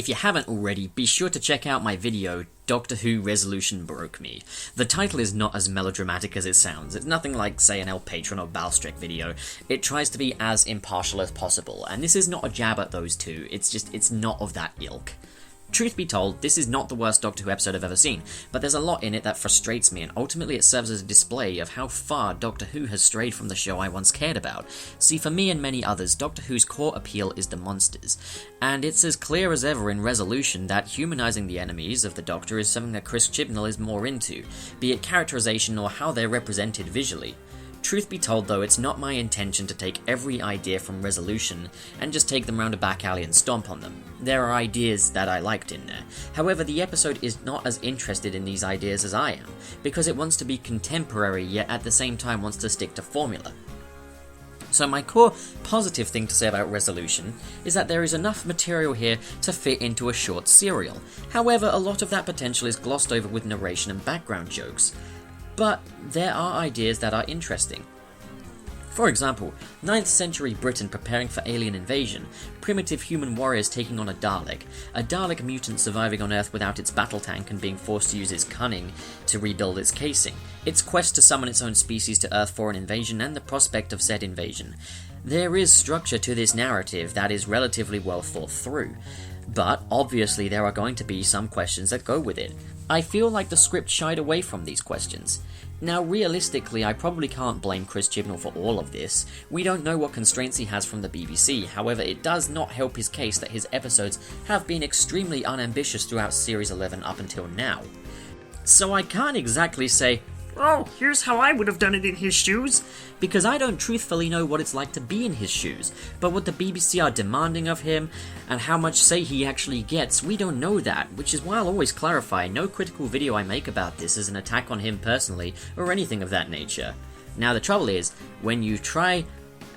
If you haven't already, be sure to check out my video, Doctor Who Resolution Broke Me. The title is not as melodramatic as it sounds. It's nothing like, say, an Patron or Bowlestrek video. It tries to be as impartial as possible, and this is not a jab at those two, it's not of that ilk. Truth be told, this is not the worst Doctor Who episode I've ever seen, but there's a lot in it that frustrates me, and ultimately it serves as a display of how far Doctor Who has strayed from the show I once cared about. See, for me and many others, Doctor Who's core appeal is the monsters, and it's as clear as ever in Resolution that humanizing the enemies of the Doctor is something that Chris Chibnall is more into, be it characterization or how they're represented visually. Truth be told though, it's not my intention to take every idea from Resolution and just take them round a back alley and stomp on them. There are ideas that I liked in there. However, the episode is not as interested in these ideas as I am, because it wants to be contemporary yet at the same time wants to stick to formula. So my core positive thing to say about Resolution is that there is enough material here to fit into a short serial. However, a lot of that potential is glossed over with narration and background jokes. But there are ideas that are interesting. For example, 9th century Britain preparing for alien invasion, primitive human warriors taking on a Dalek mutant surviving on Earth without its battle tank and being forced to use its cunning to rebuild its casing, its quest to summon its own species to Earth for an invasion, and the prospect of said invasion. There is structure to this narrative that is relatively well thought through, but obviously there are going to be some questions that go with it. I feel like the script shied away from these questions. Now, realistically, I probably can't blame Chris Chibnall for all of this. We don't know what constraints he has from the BBC, however, it does not help his case that his episodes have been extremely unambitious throughout Series 11 up until now. So I can't exactly say, "Oh, here's how I would have done it in his shoes," because I don't truthfully know what it's like to be in his shoes, but what the BBC are demanding of him, and how much say he actually gets, we don't know that, which is why I'll always clarify, no critical video I make about this is an attack on him personally, or anything of that nature. Now the trouble is, when you try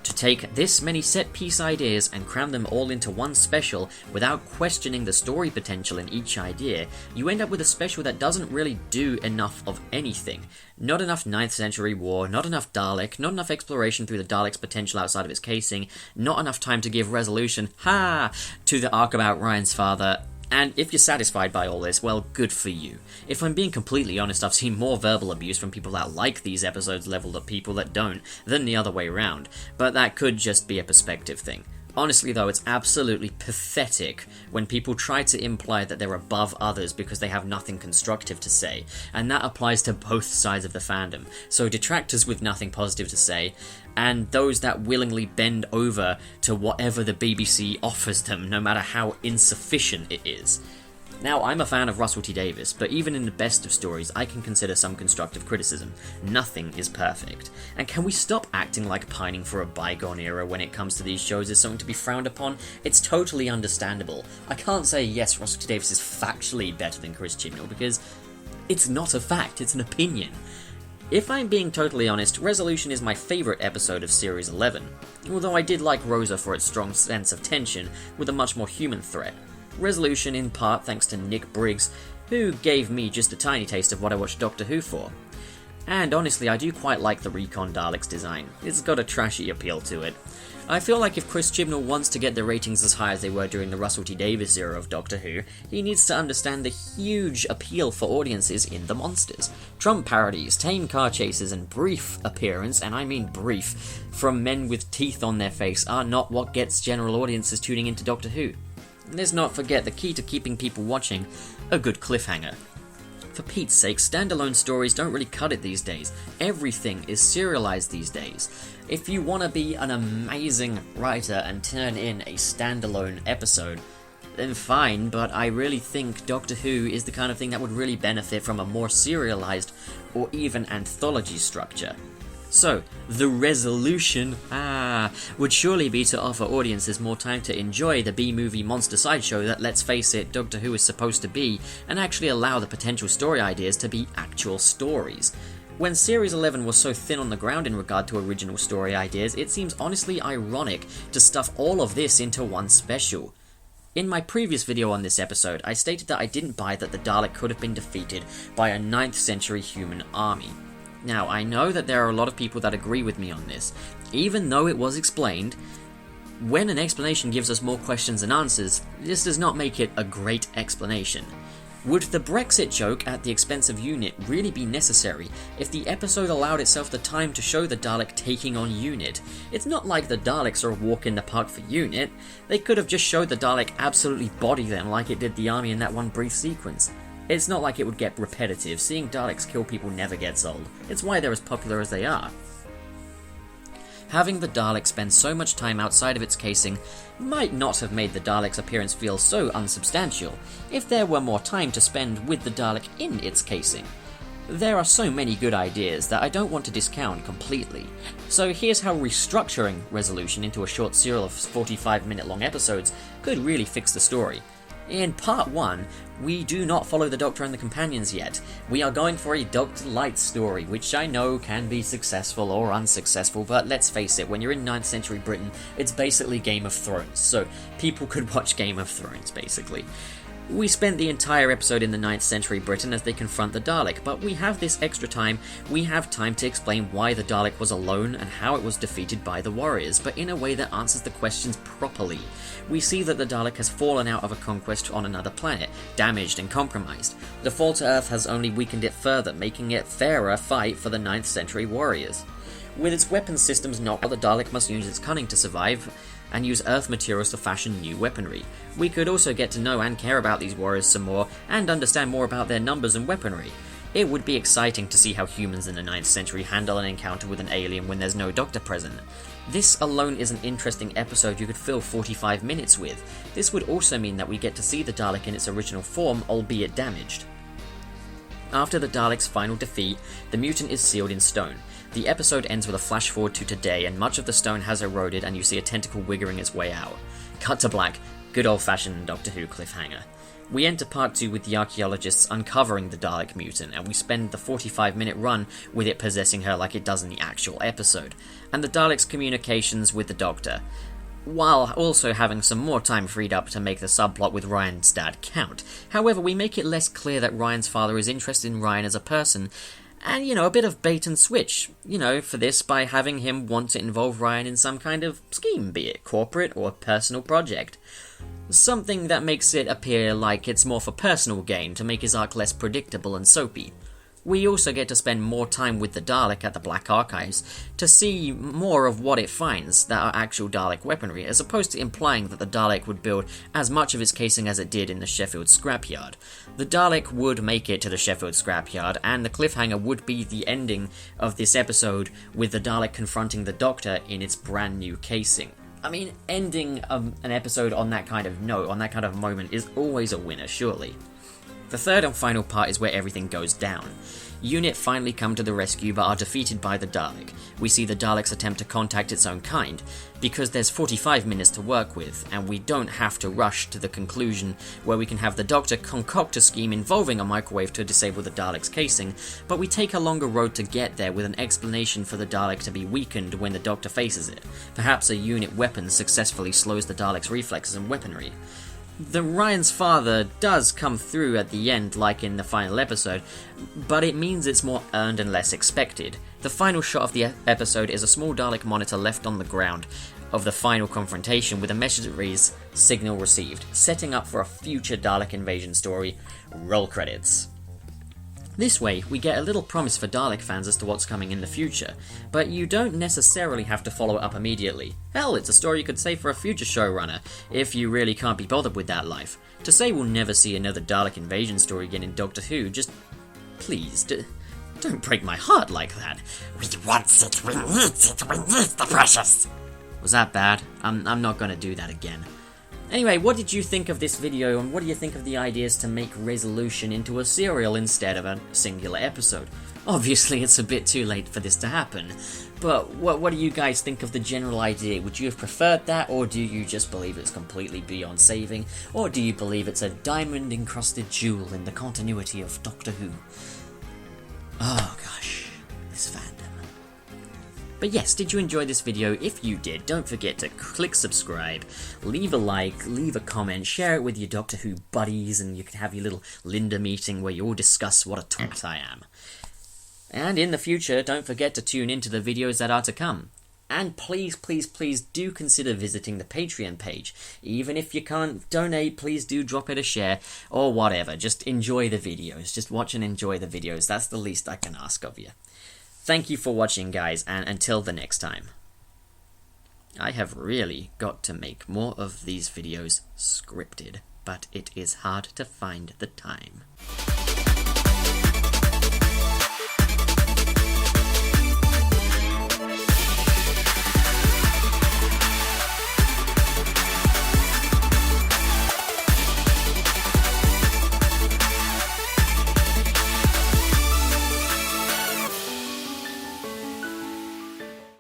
to take this many set-piece ideas and cram them all into one special without questioning the story potential in each idea, you end up with a special that doesn't really do enough of anything. Not enough 9th century war, not enough Dalek, not enough exploration through the Dalek's potential outside of its casing, not enough time to give resolution, to the arc about Ryan's father. And if you're satisfied by all this, well, good for you. If I'm being completely honest, I've seen more verbal abuse from people that like these episodes leveled at people that don't, than the other way around, but that could just be a perspective thing. Honestly though, it's absolutely pathetic when people try to imply that they're above others because they have nothing constructive to say, and that applies to both sides of the fandom. So detractors with nothing positive to say, and those that willingly bend over to whatever the BBC offers them, no matter how insufficient it is. Now, I'm a fan of Russell T Davies, but even in the best of stories, I can consider some constructive criticism. Nothing is perfect. And can we stop acting like pining for a bygone era when it comes to these shows is something to be frowned upon? It's totally understandable. I can't say, yes, Russell T Davies is factually better than Chris Chibnall, because it's not a fact, it's an opinion. If I'm being totally honest, Resolution is my favourite episode of Series 11, although I did like Rosa for its strong sense of tension with a much more human threat. Resolution in part thanks to Nick Briggs, who gave me just a tiny taste of what I watched Doctor Who for. And honestly, I do quite like the Recon Daleks design. It's got a trashy appeal to it. I feel like if Chris Chibnall wants to get the ratings as high as they were during the Russell T Davies era of Doctor Who, he needs to understand the huge appeal for audiences in the monsters. Trump parodies, tame car chases, and brief appearance, and I mean brief, from men with teeth on their face are not what gets general audiences tuning into Doctor Who. Let's not forget the key to keeping people watching: a good cliffhanger. For Pete's sake, standalone stories don't really cut it these days. Everything is serialized these days. If you want to be an amazing writer and turn in a standalone episode, then fine, but I really think Doctor Who is the kind of thing that would really benefit from a more serialized or even anthology structure. So, the resolution, would surely be to offer audiences more time to enjoy the B-movie monster sideshow that, let's face it, Doctor Who is supposed to be, and actually allow the potential story ideas to be actual stories. When Series 11 was so thin on the ground in regard to original story ideas, it seems honestly ironic to stuff all of this into one special. In my previous video on this episode, I stated that I didn't buy that the Dalek could have been defeated by a 9th century human army. Now, I know that there are a lot of people that agree with me on this. Even though it was explained, When an explanation gives us more questions than answers, this does not make it a great explanation. Would the Brexit joke at the expense of UNIT really be necessary if the episode allowed itself the time to show the Dalek taking on UNIT? It's not like the Daleks are a walk in the park for UNIT. They could have just showed the Dalek absolutely body them like it did the army in that one brief sequence. It's not like it would get repetitive. Seeing Daleks kill people never gets old. It's why they're as popular as they are. Having the Dalek spend so much time outside of its casing might not have made the Dalek's appearance feel so unsubstantial if there were more time to spend with the Dalek in its casing. There are so many good ideas that I don't want to discount completely, so here's how restructuring Resolution into a short serial of 45-minute long episodes could really fix the story. In Part 1, we do not follow the Doctor and the Companions yet. We are going for a Dr. Light story, which I know can be successful or unsuccessful, but let's face it, when you're in 9th century Britain, it's basically Game of Thrones, so people could watch Game of Thrones, basically. We spent the entire episode in the 9th century Britain as they confront the Dalek, but we have this extra time. We have time to explain why the Dalek was alone and how it was defeated by the warriors, but in a way that answers the questions properly. We see that the Dalek has fallen out of a conquest on another planet, damaged and compromised. The fall to Earth has only weakened it further, making it fairer fight for the 9th century warriors. With its weapon systems not, the Dalek must use its cunning to survive, and use Earth materials to fashion new weaponry. We could also get to know and care about these warriors some more, and understand more about their numbers and weaponry. It would be exciting to see how humans in the 9th century handle an encounter with an alien when there's no Doctor present. This alone is an interesting episode you could fill 45 minutes with. This would also mean that we get to see the Dalek in its original form, albeit damaged. After the Dalek's final defeat, the mutant is sealed in stone. The episode ends with a flash forward to today, and much of the stone has eroded and you see a tentacle wiggling its way out. Cut to black. Good old-fashioned Doctor Who cliffhanger. We enter Part 2 with the archaeologists uncovering the Dalek mutant, and we spend the 45-minute run with it possessing her like it does in the actual episode, and the Dalek's communications with the Doctor, while also having some more time freed up to make the subplot with Ryan's dad count. However, we make it less clear that Ryan's father is interested in Ryan as a person, and, a bit of bait and switch, for this by having him want to involve Ryan in some kind of scheme, be it corporate or personal project. Something that makes it appear like it's more for personal gain, to make his arc less predictable and soapy. We also get to spend more time with the Dalek at the Black Archives to see more of what it finds that are actual Dalek weaponry, as opposed to implying that the Dalek would build as much of its casing as it did in the Sheffield scrapyard. The Dalek would make it to the Sheffield scrapyard, and the cliffhanger would be the ending of this episode with the Dalek confronting the Doctor in its brand new casing. I mean, ending an episode on that kind of note, on that kind of moment, is always a winner, surely. The third and final part is where everything goes down. UNIT finally come to the rescue but are defeated by the Dalek. We see the Daleks attempt to contact its own kind, because there's 45 minutes to work with, and we don't have to rush to the conclusion where we can have the Doctor concoct a scheme involving a microwave to disable the Dalek's casing, but we take a longer road to get there with an explanation for the Dalek to be weakened when the Doctor faces it. Perhaps a UNIT weapon successfully slows the Dalek's reflexes and weaponry. The Ryan's father does come through at the end, like in the final episode, but it means it's more earned and less expected. The final shot of the episode is a small Dalek monitor left on the ground of the final confrontation with a message that reads, "Signal received," setting up for a future Dalek invasion story. Roll credits. This way, we get a little promise for Dalek fans as to what's coming in the future, but you don't necessarily have to follow it up immediately. Hell, it's a story you could save for a future showrunner, if you really can't be bothered with that life. To say we'll never see another Dalek invasion story again in Doctor Who, just please, don't break my heart like that. We want it, we need the precious. Was that bad? I'm not gonna do that again. Anyway, what did you think of this video, and what do you think of the ideas to make Resolution into a serial instead of a singular episode? Obviously, it's a bit too late for this to happen, but what do you guys think of the general idea? Would you have preferred that, or do you just believe it's completely beyond saving, or do you believe it's a diamond-encrusted jewel in the continuity of Doctor Who? Oh gosh, this fandom. But yes, did you enjoy this video? If you did, don't forget to click subscribe, leave a like, leave a comment, share it with your Doctor Who buddies, and you can have your little Linda meeting where you all discuss what a twat I am. And in the future, don't forget to tune into the videos that are to come. And please, please, please do consider visiting the Patreon page. Even if you can't donate, please do drop it a share, or whatever. Just enjoy the videos. Just watch and enjoy the videos. That's the least I can ask of you. Thank you for watching, guys, and until the next time. I have really got to make more of these videos scripted, but it is hard to find the time.